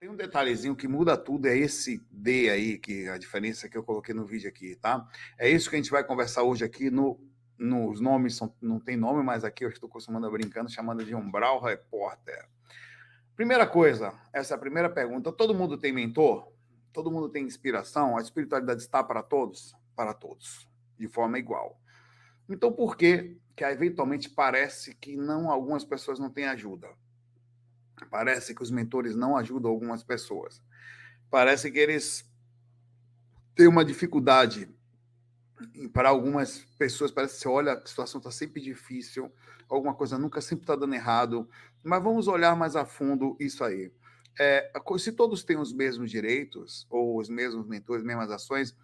Tem um detalhezinho que muda tudo, é esse D aí, que a diferença que eu coloquei no vídeo aqui, tá? É isso que a gente vai conversar hoje aqui nos nomes, não tem nome, mas aqui eu estou costumando brincando, chamando de Umbral Repórter. Primeira coisa, essa é a primeira pergunta. Todo mundo tem mentor? Todo mundo tem inspiração? A espiritualidade está para todos? Para todos, de forma igual. Então, por que eventualmente parece que não algumas pessoas não têm ajuda? Parece que os mentores não ajudam algumas pessoas. Parece que eles têm uma dificuldade. Para algumas pessoas, parece que você olha, a situação está sempre difícil, alguma coisa nunca sempre está dando errado. Mas vamos olhar mais a fundo isso aí. Se todos têm os mesmos direitos, ou os mesmos mentores, as mesmas ações,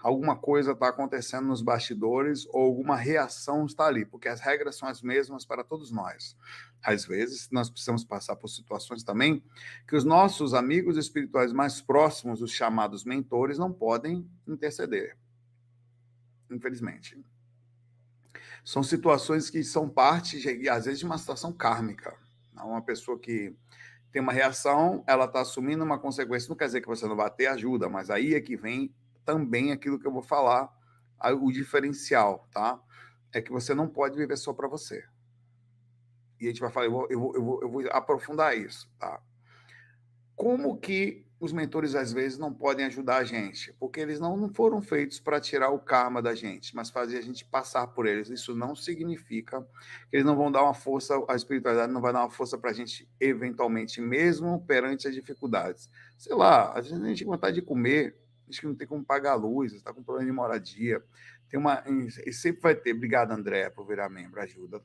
alguma coisa está acontecendo nos bastidores ou alguma reação está ali, porque as regras são as mesmas para todos nós. Às vezes, nós precisamos passar por situações também que os nossos amigos espirituais mais próximos, os chamados mentores, não podem interceder, infelizmente. São situações que são parte, às vezes, de uma situação kármica. Uma pessoa que tem uma reação, ela está assumindo uma consequência. Não quer dizer que você não vai ter ajuda, mas aí é que vem também aquilo que eu vou falar, o diferencial, tá? É que você não pode viver só para você. E a gente vai falar, eu vou aprofundar isso, tá? Como que os mentores, às vezes, não podem ajudar a gente? Porque eles não foram feitos para tirar o karma da gente, mas fazer a gente passar por eles. Isso não significa que eles não vão dar uma força, a espiritualidade não vai dar uma força para a gente, eventualmente, mesmo perante as dificuldades. Sei lá, às vezes a gente tem vontade de comer, a gente não tem como pagar a luz, está com problema de moradia. E sempre vai ter. Obrigado, André, por virar membro, ajuda.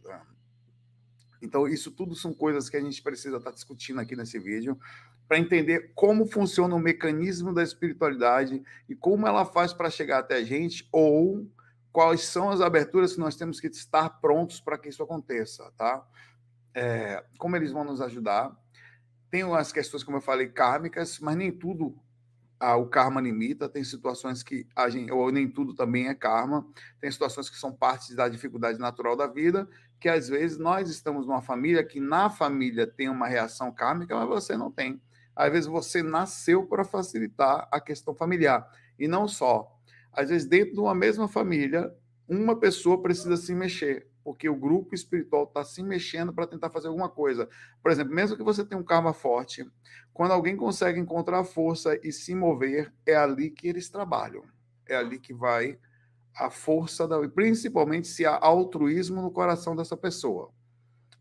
Então, isso tudo são coisas que a gente precisa estar discutindo aqui nesse vídeo, para entender como funciona o mecanismo da espiritualidade e como ela faz para chegar até a gente, ou quais são as aberturas que nós temos que estar prontos para que isso aconteça, tá? Como eles vão nos ajudar. Tem as questões, como eu falei, kármicas, mas nem tudo o karma limita, tem situações que a gente, ou nem tudo também é karma, tem situações que são partes da dificuldade natural da vida, que às vezes nós estamos numa família que na família tem uma reação kármica, mas você não tem. Às vezes você nasceu para facilitar a questão familiar. E não só. Às vezes, dentro de uma mesma família, uma pessoa precisa se mexer, porque o grupo espiritual está se mexendo para tentar fazer alguma coisa. Por exemplo, mesmo que você tenha um karma forte, quando alguém consegue encontrar força e se mover, é ali que eles trabalham. É ali que vai a força, principalmente se há altruísmo no coração dessa pessoa.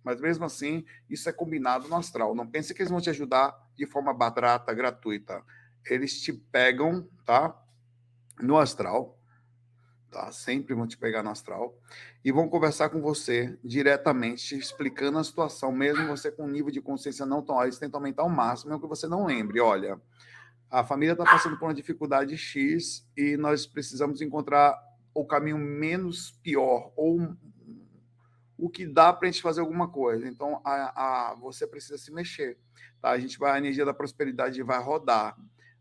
Mas mesmo assim, isso é combinado no astral. Não pense que eles vão te ajudar de forma barata, gratuita. Eles te pegam, tá? No astral, tá? Sempre vão te pegar no astral e vão conversar com você diretamente, explicando a situação, mesmo você com um nível de consciência não tão alto, eles tentam aumentar ao máximo, mesmo que você não lembre. Olha, a família está passando por uma dificuldade X e nós precisamos encontrar o caminho menos pior, ou o que dá para a gente fazer alguma coisa. Então, você precisa se mexer. Tá? A energia da prosperidade vai rodar.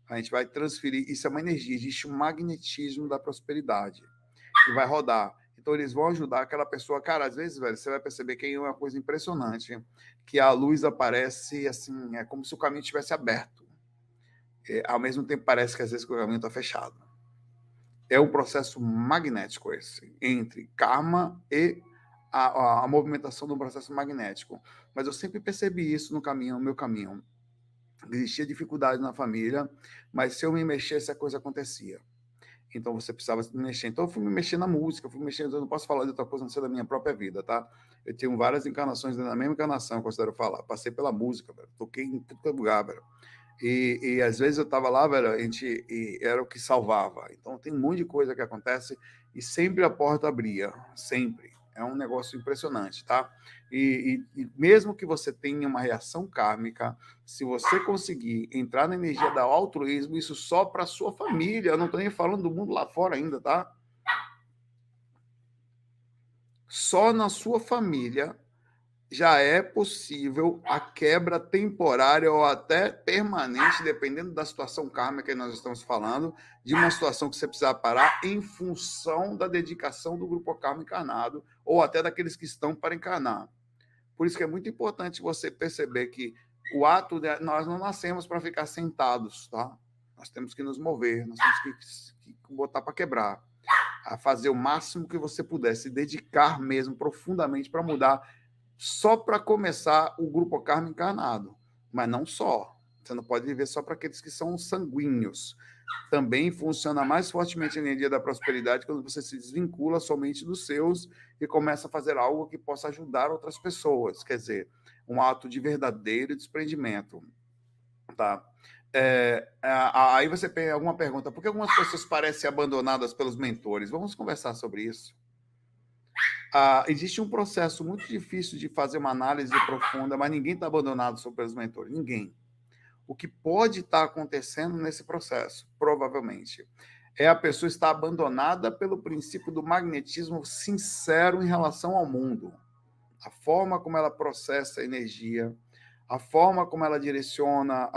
A gente vai transferir. Isso é uma energia. Existe um magnetismo da prosperidade que vai rodar. Então, eles vão ajudar aquela pessoa. Cara, às vezes, velho, você vai perceber que é uma coisa impressionante, que a luz aparece assim, é como se o caminho estivesse aberto. Ao mesmo tempo, parece que às vezes o caminho está fechado. É um processo magnético esse, entre karma e a movimentação do processo magnético. Mas eu sempre percebi isso no meu caminho. Existia dificuldade na família, mas se eu me mexesse, a coisa acontecia. Então você precisava se mexer. Então eu fui me mexer na música, fui mexer, eu não posso falar de outra coisa, não sei da minha própria vida, tá? Eu tenho várias encarnações na mesma encarnação, eu considero falar. Passei pela música, velho. Toquei em todo lugar, velho. E às vezes eu estava lá, velho, e era o que salvava. Então tem um monte de coisa que acontece e sempre a porta abria, sempre. É um negócio impressionante, tá? E mesmo que você tenha uma reação kármica, se você conseguir entrar na energia do altruísmo, isso só para sua família, eu não estou nem falando do mundo lá fora ainda, tá? Só na sua família já é possível a quebra temporária ou até permanente, dependendo da situação kármica que nós estamos falando, de uma situação que você precisa parar em função da dedicação do grupo karma encarnado ou até daqueles que estão para encarnar. Por isso que é muito importante você perceber que O ato de nós não nascemos para ficar sentados, tá? Nós temos que nos mover, nós temos que botar para quebrar, a fazer o máximo que você puder, se dedicar mesmo profundamente para mudar, só para começar o grupo karma encarnado, mas não só. Você não pode viver só para aqueles que são sanguíneos. Também funciona mais fortemente a energia da prosperidade quando você se desvincula somente dos seus e começa a fazer algo que possa ajudar outras pessoas. Quer dizer, um ato de verdadeiro desprendimento. Tá? Aí você tem alguma pergunta. Por que algumas pessoas parecem abandonadas pelos mentores? Vamos conversar sobre isso. Existe um processo muito difícil de fazer uma análise profunda, mas ninguém está abandonado pelos mentores. Ninguém. O que pode estar acontecendo nesse processo, provavelmente, é a pessoa estar abandonada pelo princípio do magnetismo sincero em relação ao mundo. A forma como ela processa a energia, a forma como ela direciona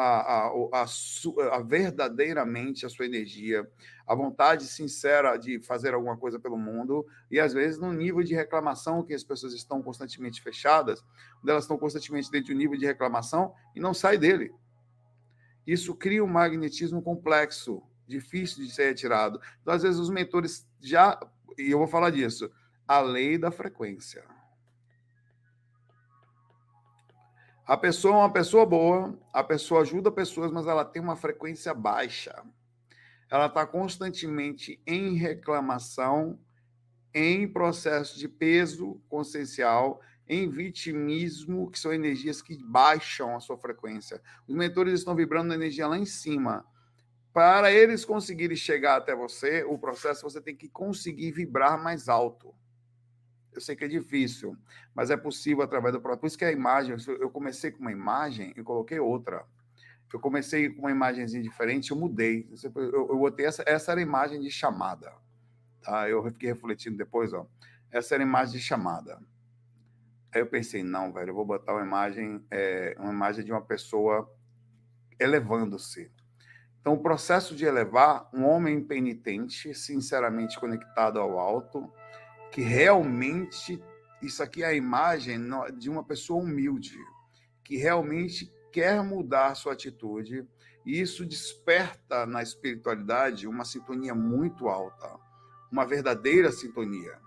verdadeiramente a sua energia, a vontade sincera de fazer alguma coisa pelo mundo, e às vezes no nível de reclamação que as pessoas estão constantemente fechadas, elas estão constantemente dentro de um nível de reclamação e não sai dele. Isso cria um magnetismo complexo, difícil de ser retirado. Então, às vezes, os mentores já, e eu vou falar disso, a lei da frequência. A pessoa é uma pessoa boa, a pessoa ajuda pessoas, mas ela tem uma frequência baixa. Ela está constantemente em reclamação, em processo de peso consciencial, em vitimismo, que são energias que baixam a sua frequência. Os mentores estão vibrando na energia lá em cima. Para eles conseguirem chegar até você, o processo você tem que conseguir vibrar mais alto. Eu sei que é difícil, mas é possível através do próprio. Por isso que a imagem, eu comecei com uma imagem e coloquei outra. Eu comecei com uma imagenzinha diferente, eu mudei. Eu botei essa era a imagem de chamada. Tá? Eu fiquei refletindo depois, ó. Essa era a imagem de chamada. Aí eu pensei, não, velho, eu vou botar uma imagem de uma pessoa elevando-se. Então, o processo de elevar um homem penitente, sinceramente conectado ao alto, que realmente, isso aqui é a imagem de uma pessoa humilde, que realmente quer mudar sua atitude, e isso desperta na espiritualidade uma sintonia muito alta, uma verdadeira sintonia,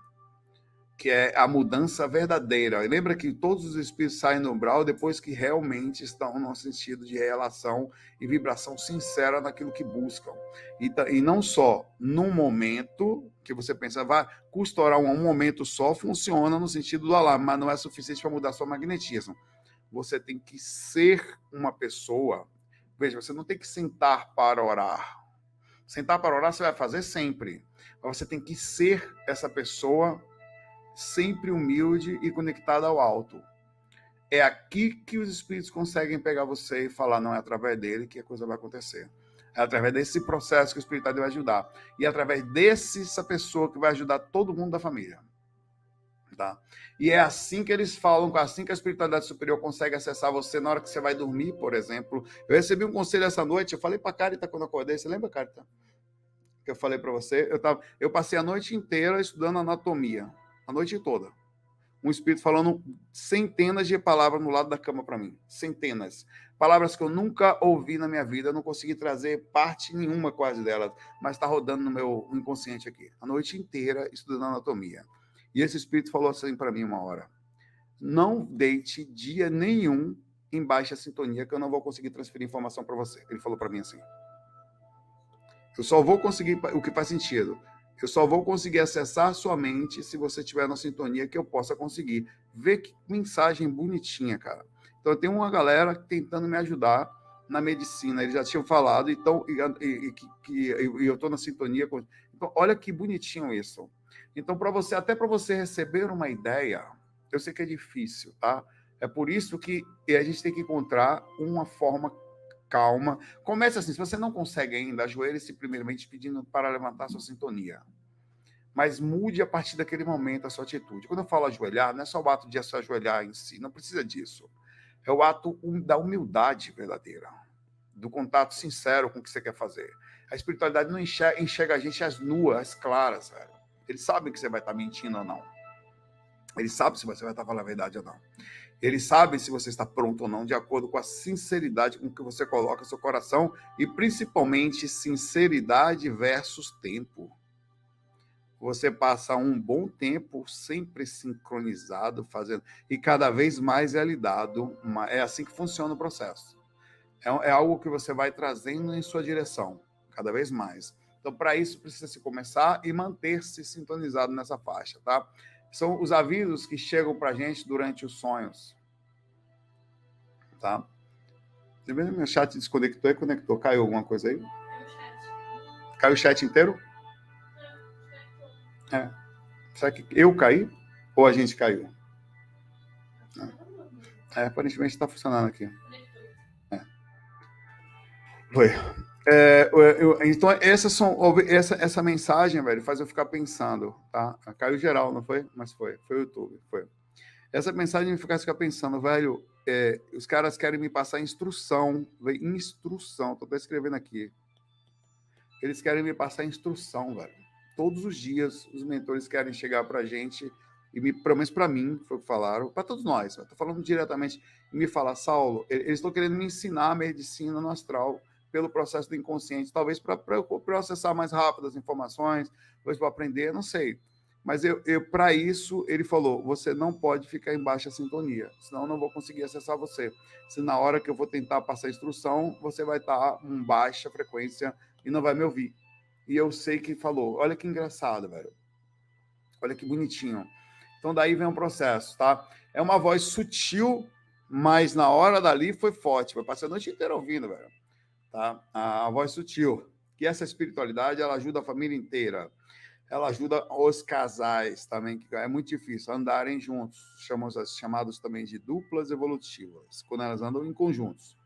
que é a mudança verdadeira. E lembra que todos os espíritos saem no umbral depois que realmente estão no sentido de relação e vibração sincera naquilo que buscam. E não só num momento que você pensa, vai custar um momento só, funciona no sentido do alarme, mas não é suficiente para mudar seu magnetismo. Você tem que ser uma pessoa. Veja, você não tem que sentar para orar. Sentar para orar você vai fazer sempre. Mas você tem que ser essa pessoa sempre humilde e conectada ao alto. É aqui que os espíritos conseguem pegar você e falar, não é através dele que a coisa vai acontecer. É através desse processo que o espiritualidade vai ajudar. E é através dessa pessoa que vai ajudar todo mundo da família. Tá? E é assim que eles falam, assim que a espiritualidade superior consegue acessar você na hora que você vai dormir, por exemplo. Eu recebi um conselho essa noite, eu falei para a Carita quando eu acordei, você lembra, Carita? Que eu falei para você? Eu passei a noite inteira estudando anatomia, a noite toda. Um espírito falando centenas de palavras no lado da cama para mim. Centenas. Palavras que eu nunca ouvi na minha vida, eu não consegui trazer parte nenhuma quase delas, mas está rodando no meu inconsciente aqui. A noite inteira estudando anatomia. E esse espírito falou assim para mim uma hora: não deite dia nenhum em baixa sintonia, que eu não vou conseguir transferir informação para você. Ele falou para mim assim. Eu só vou conseguir, o que faz sentido, eu só vou conseguir acessar sua mente se você estiver na sintonia que eu possa conseguir. Vê que mensagem bonitinha, cara. Então, eu tenho uma galera tentando me ajudar na medicina. Eles já tinham falado, então, e eu estou na sintonia. Então, olha que bonitinho isso. Então, até para você receber uma ideia, eu sei que é difícil, tá? É por isso que a gente tem que encontrar uma forma calma. Comece assim, se você não consegue ainda, ajoelhe-se primeiramente pedindo para levantar sua sintonia. Mas mude a partir daquele momento a sua atitude. Quando eu falo ajoelhar, não é só o ato de se ajoelhar em si, não precisa disso. É o ato da humildade verdadeira, do contato sincero com o que você quer fazer. A espiritualidade não enxerga a gente às nuas, às claras, velho. Eles sabem que você vai estar mentindo ou não. Ele sabe se você vai estar falando a verdade ou não. Ele sabe se você está pronto ou não, de acordo com a sinceridade com que você coloca seu coração e, principalmente, sinceridade versus tempo. Você passa um bom tempo sempre sincronizado, fazendo, e cada vez mais é lidado. É assim que funciona o processo. É algo que você vai trazendo em sua direção, cada vez mais. Então, para isso, precisa se começar e manter-se sintonizado nessa faixa, tá? São os avisos que chegam para a gente durante os sonhos, tá? Meu chat desconectou e conectou. Caiu alguma coisa aí? Caiu o chat inteiro? É. Será que eu caí? Ou a gente caiu? Aparentemente está funcionando aqui. Foi. Então, essa mensagem, velho, faz eu ficar pensando, tá? Caiu geral, não foi? Mas foi o YouTube, foi. Essa mensagem me faz ficar pensando, velho, os caras querem me passar instrução, velho, instrução, tô até escrevendo aqui. Eles querem me passar instrução, velho. Todos os dias, os mentores querem chegar pra gente, pelo menos pra mim, foi o que falaram, pra todos nós, eu tô falando diretamente, e me falar, Saulo, eles estão querendo me ensinar a medicina no astral, pelo processo do inconsciente, talvez para eu acessar mais rápido as informações, talvez para aprender, não sei. Mas para isso, ele falou, você não pode ficar em baixa sintonia, senão eu não vou conseguir acessar você. Se na hora que eu vou tentar passar a instrução, você vai estar em baixa frequência e não vai me ouvir. E eu sei que falou, olha que engraçado, velho. Olha que bonitinho. Então daí vem um processo, tá? É uma voz sutil, mas na hora dali foi forte. Vai passar a noite inteira ouvindo, velho. Tá? A voz sutil, que essa espiritualidade ela ajuda a família inteira, ela ajuda os casais também, que é muito difícil andarem juntos, chamados também de duplas evolutivas, quando elas andam em conjuntos,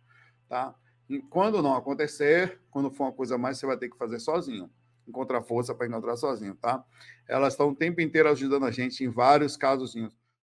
tá? E quando não acontecer, quando for uma coisa mais, você vai ter que fazer sozinho, encontrar força para encontrar sozinho, tá? Elas estão o tempo inteiro ajudando a gente em vários casozinhos.